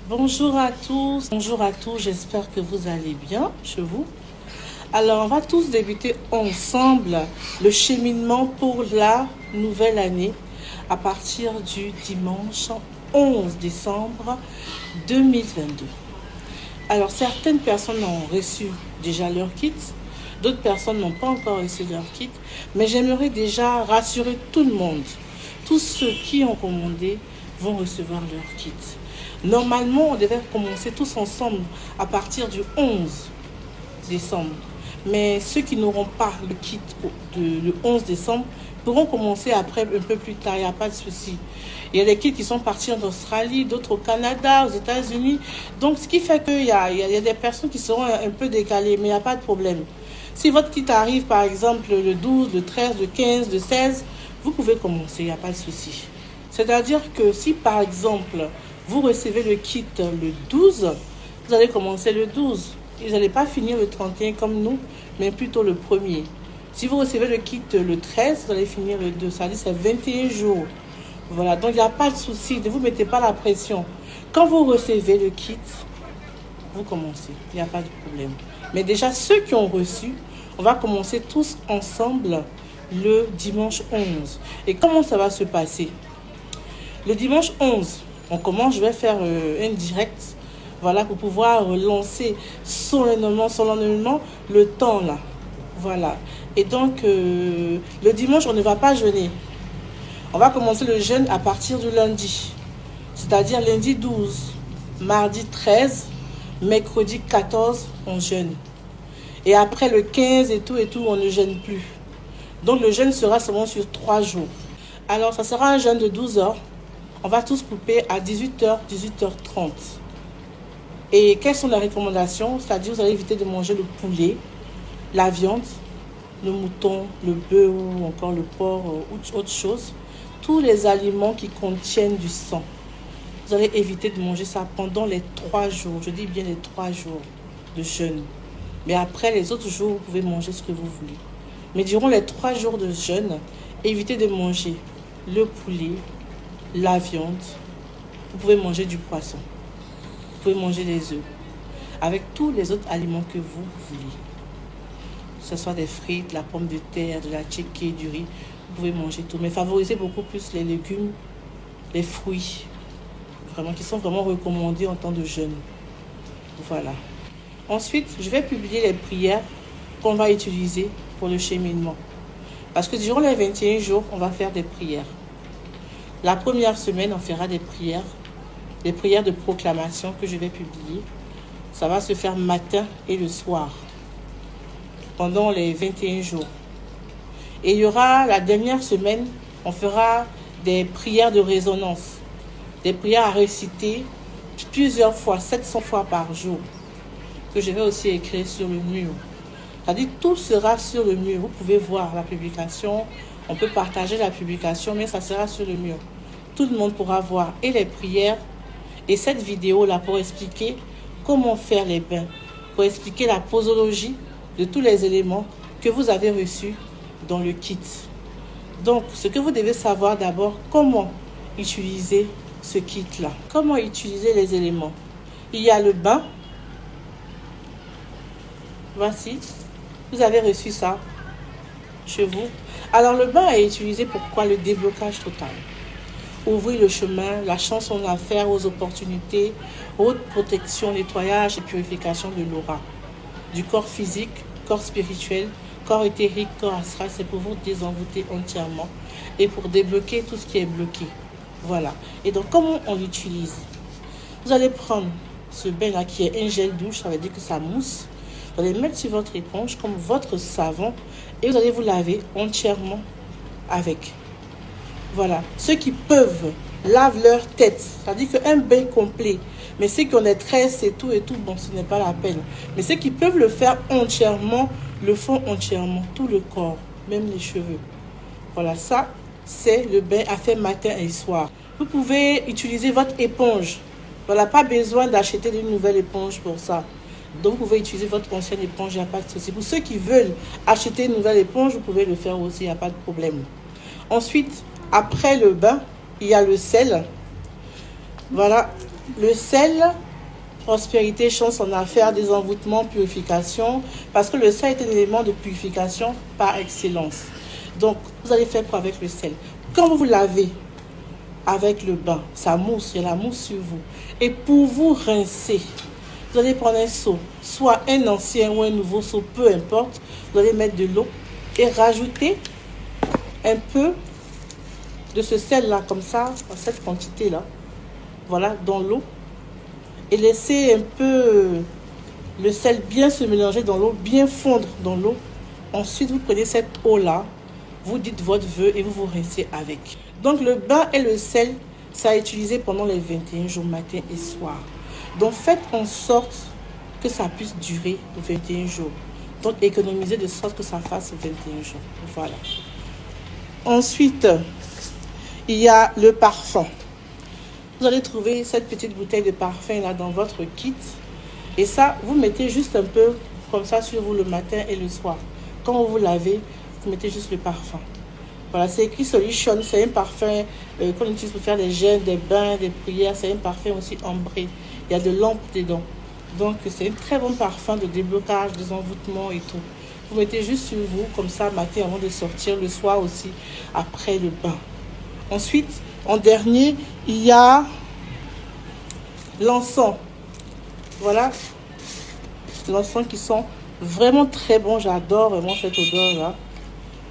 Bonjour à tous, j'espère que vous allez bien chez vous. Alors, on va tous débuter ensemble le cheminement pour la nouvelle année à partir du dimanche 11 décembre 2022. Alors, certaines personnes ont reçu déjà leur kit, d'autres personnes n'ont pas encore reçu leur kit, mais j'aimerais déjà rassurer tout le monde. Tous ceux qui ont commandé vont recevoir leur kit. Normalement, on devait commencer tous ensemble à partir du 11 décembre. Mais ceux qui n'auront pas le kit le 11 décembre pourront commencer après un peu plus tard, il n'y a pas de souci. Il y a des kits qui sont partis en Australie, d'autres au Canada, aux États-Unis. Donc, ce qui fait qu'il y a des personnes qui seront un peu décalées, mais il n'y a pas de problème. Si votre kit arrive, par exemple, le 12, le 13, le 15, le 16, vous pouvez commencer, il n'y a pas de souci. C'est-à-dire que si, par exemple, vous recevez le kit le 12, vous allez commencer le 12. Vous n'allez pas finir le 31 comme nous, mais plutôt le 1er. Si vous recevez le kit le 13, vous allez finir le 2. Ça dit c'est 21 jours. Voilà, donc il n'y a pas de souci, ne vous mettez pas la pression. Quand vous recevez le kit, vous commencez, il n'y a pas de problème. Mais déjà, ceux qui ont reçu, on va commencer tous ensemble le dimanche 11. Et comment ça va se passer? Le dimanche 11, on commence, je vais faire un direct, voilà, pour pouvoir lancer solennellement le temps là. Voilà. Et donc, le dimanche, on ne va pas jeûner. On va commencer le jeûne à partir du lundi. C'est-à-dire lundi 12, mardi 13, mercredi 14, on jeûne. Et après le 15 et tout, on ne jeûne plus. Donc, le jeûne sera seulement sur 3 jours. Alors, ça sera un jeûne de 12 heures. On va tous couper à 18h, 18h30. Et quelles sont les recommandations? C'est-à-dire, vous allez éviter de manger le poulet, la viande, le mouton, le bœuf ou encore le porc ou autre chose. Tous les aliments qui contiennent du sang. Vous allez éviter de manger ça pendant les 3 jours. Je dis bien les 3 jours de jeûne. Mais après, les autres jours, vous pouvez manger ce que vous voulez. Mais durant les 3 jours de jeûne, évitez de manger le poulet, la viande, vous pouvez manger du poisson, vous pouvez manger des œufs, avec tous les autres aliments que vous voulez. Que ce soit des frites, la pomme de terre, de la tchéké, du riz, vous pouvez manger tout. Mais favorisez beaucoup plus les légumes, les fruits, vraiment, qui sont vraiment recommandés en temps de jeûne. Voilà. Ensuite, je vais publier les prières qu'on va utiliser pour le cheminement. Parce que durant les 21 jours, on va faire des prières. La première semaine, on fera des prières de proclamation que je vais publier. Ça va se faire matin et le soir, pendant les 21 jours. Et il y aura la dernière semaine, on fera des prières de résonance, des prières à réciter plusieurs fois, 700 fois par jour, que je vais aussi écrire sur le mur. C'est-à-dire tout sera sur le mur. Vous pouvez voir la publication, on peut partager la publication, mais ça sera sur le mur. Tout le monde pourra voir et les prières et cette vidéo-là pour expliquer comment faire les bains, pour expliquer la posologie de tous les éléments que vous avez reçus dans le kit. Donc, ce que vous devez savoir d'abord, comment utiliser ce kit-là. Comment utiliser les éléments. Il y a le bain. Voici. Vous avez reçu ça chez vous. Alors, le bain est utilisé pour quoi? Le déblocage total. Ouvrir le chemin, la chance en affaires, aux opportunités, haute protection, nettoyage et purification de l'aura. Du corps physique, corps spirituel, corps éthérique, corps astral, c'est pour vous désenvoûter entièrement et pour débloquer tout ce qui est bloqué. Voilà. Et donc, comment on l'utilise? Vous allez prendre ce bain-là qui est un gel douche, ça veut dire que ça mousse. Vous allez mettre sur votre éponge comme votre savon et vous allez vous laver entièrement avec. Voilà. Ceux qui peuvent lavent leur tête. C'est-à-dire qu'un bain complet. Mais ceux qui ont des tresses et tout, bon, ce n'est pas la peine. Mais ceux qui peuvent le faire entièrement, le font entièrement. Tout le corps, même les cheveux. Voilà, ça, c'est le bain à faire matin et soir. Vous pouvez utiliser votre éponge. Voilà, pas besoin d'acheter une nouvelle éponge pour ça. Donc, vous pouvez utiliser votre ancienne éponge, il n'y a pas de souci. Pour ceux qui veulent acheter une nouvelle éponge, vous pouvez le faire aussi, il n'y a pas de problème. Ensuite, après le bain, il y a le sel. Voilà, Le sel, prospérité, chance en affaires, désenvoûtement, purification. Parce que le sel est un élément de purification par excellence. Donc, vous allez faire quoi avec le sel? Quand vous vous lavez avec le bain, ça mousse, il y a la mousse sur vous. Et pour vous rincer, vous allez prendre un seau, soit un ancien ou un nouveau seau, peu importe. Vous allez mettre de l'eau et rajouter un peu de ce sel-là, comme ça, en cette quantité-là. Voilà, dans l'eau. Et laisser un peu le sel bien se mélanger dans l'eau, bien fondre dans l'eau. Ensuite, vous prenez cette eau-là, vous dites votre vœu et vous vous rincez avec. Donc, le bain et le sel, ça a utilisé pendant les 21 jours, matin et soir. Donc, faites en sorte que ça puisse durer 21 jours. Donc, économisez de sorte que ça fasse 21 jours. Voilà. Ensuite, il y a le parfum. Vous allez trouver cette petite bouteille de parfum là dans votre kit. Et ça, vous mettez juste un peu comme ça sur vous le matin et le soir. Quand vous vous lavez, vous mettez juste le parfum. Voilà, c'est écrit Solution. C'est un parfum qu'on utilise pour faire des jeûnes, des bains, des prières. C'est un parfum aussi ambré. Il y a de l'ambre dedans. Donc, c'est un très bon parfum de déblocage, de désenvoûtement et tout. Vous mettez juste sur vous, comme ça, matin avant de sortir, le soir aussi, après le bain. Ensuite, en dernier, il y a l'encens. Voilà. L'encens qui sont vraiment très bons. J'adore vraiment cette odeur-là.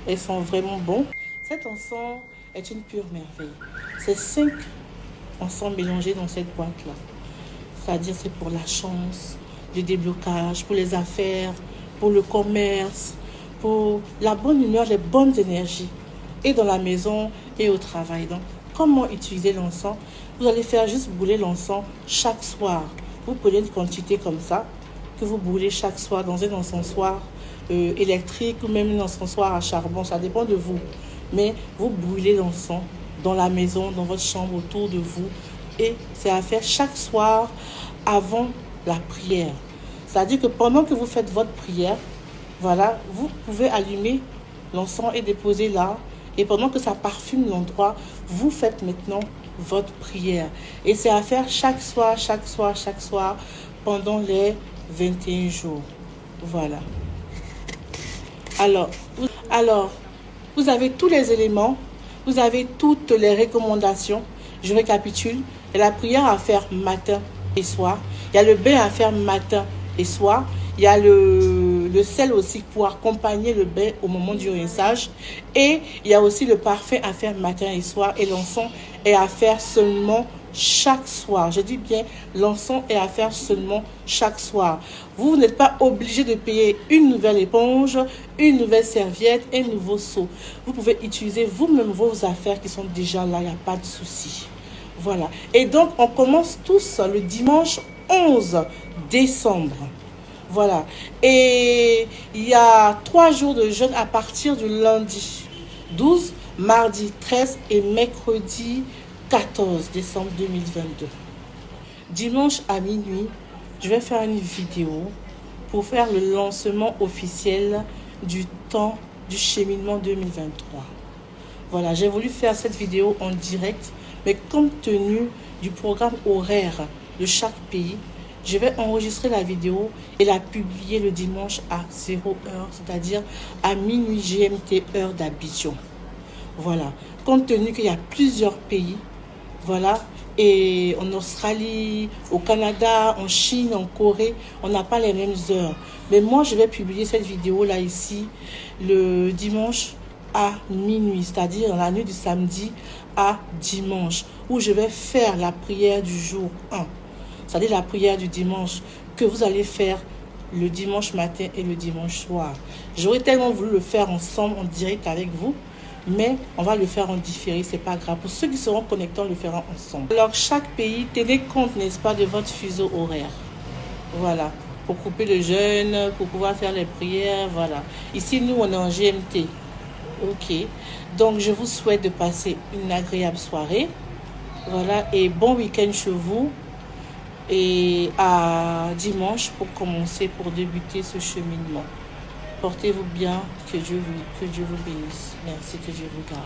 Elles sont vraiment bons. Cet encens est une pure merveille. C'est 5 encens mélangés dans cette boîte-là. C'est-à-dire c'est pour la chance, le déblocage, pour les affaires, pour le commerce, pour la bonne humeur, les bonnes énergies. Et dans la maison et au travail. Donc, comment utiliser l'encens? Vous allez faire juste brûler l'encens chaque soir. Vous prenez une quantité comme ça, que vous brûlez chaque soir dans un encensoir électrique ou même un encensoir à charbon. Ça dépend de vous. Mais vous brûlez l'encens dans la maison, dans votre chambre, autour de vous. Et c'est à faire chaque soir avant la prière. C'est-à-dire que pendant que vous faites votre prière, voilà, vous pouvez allumer l'encens et déposer là. Et pendant que ça parfume l'endroit, vous faites maintenant votre prière. Et c'est à faire chaque soir, pendant les 21 jours. Voilà. Alors, vous avez tous les éléments, vous avez toutes les recommandations. Je récapitule. Il y a la prière à faire matin et soir. Il y a le bain à faire matin et soir. Il y a le sel aussi pour accompagner le bain au moment du rinçage. Et il y a aussi le parfum à faire matin et soir. Et l'encens est à faire seulement chaque soir. Je dis bien, l'encens est à faire seulement chaque soir. Vous n'êtes pas obligé de payer une nouvelle éponge, une nouvelle serviette, un nouveau seau. Vous pouvez utiliser vous-même vos affaires qui sont déjà là, il n'y a pas de souci. Voilà. Et donc, on commence tous le dimanche 11 décembre. Voilà. Et il y a 3 jours de jeûne à partir du lundi 12, mardi 13 et mercredi 14 décembre 2022. Dimanche à minuit, je vais faire une vidéo pour faire le lancement officiel du temps du cheminement 2023. Voilà, j'ai voulu faire cette vidéo en direct, mais compte tenu du programme horaire de chaque pays, je vais enregistrer la vidéo et la publier le dimanche à 0h, c'est-à-dire à minuit GMT, heure d'Abidjan. Voilà, compte tenu qu'il y a plusieurs pays, voilà, et en Australie, au Canada, en Chine, en Corée, on n'a pas les mêmes heures. Mais moi, je vais publier cette vidéo-là ici le dimanche à minuit, c'est-à-dire la nuit du samedi à dimanche, où je vais faire la prière du jour 1. C'est-à-dire la prière du dimanche que vous allez faire le dimanche matin et le dimanche soir. J'aurais tellement voulu le faire ensemble, en direct avec vous, mais on va le faire en différé, c'est pas grave. Pour ceux qui seront connectés, on le fera ensemble. Alors, chaque pays, tenez compte, n'est-ce pas, de votre fuseau horaire. Voilà, pour couper le jeûne, pour pouvoir faire les prières, voilà. Ici, nous, on est en GMT. Ok, donc je vous souhaite de passer une agréable soirée. Voilà, et bon week-end chez vous. Et à dimanche pour commencer, pour débuter ce cheminement. Portez-vous bien, que Dieu vous bénisse. Merci, que Dieu vous garde.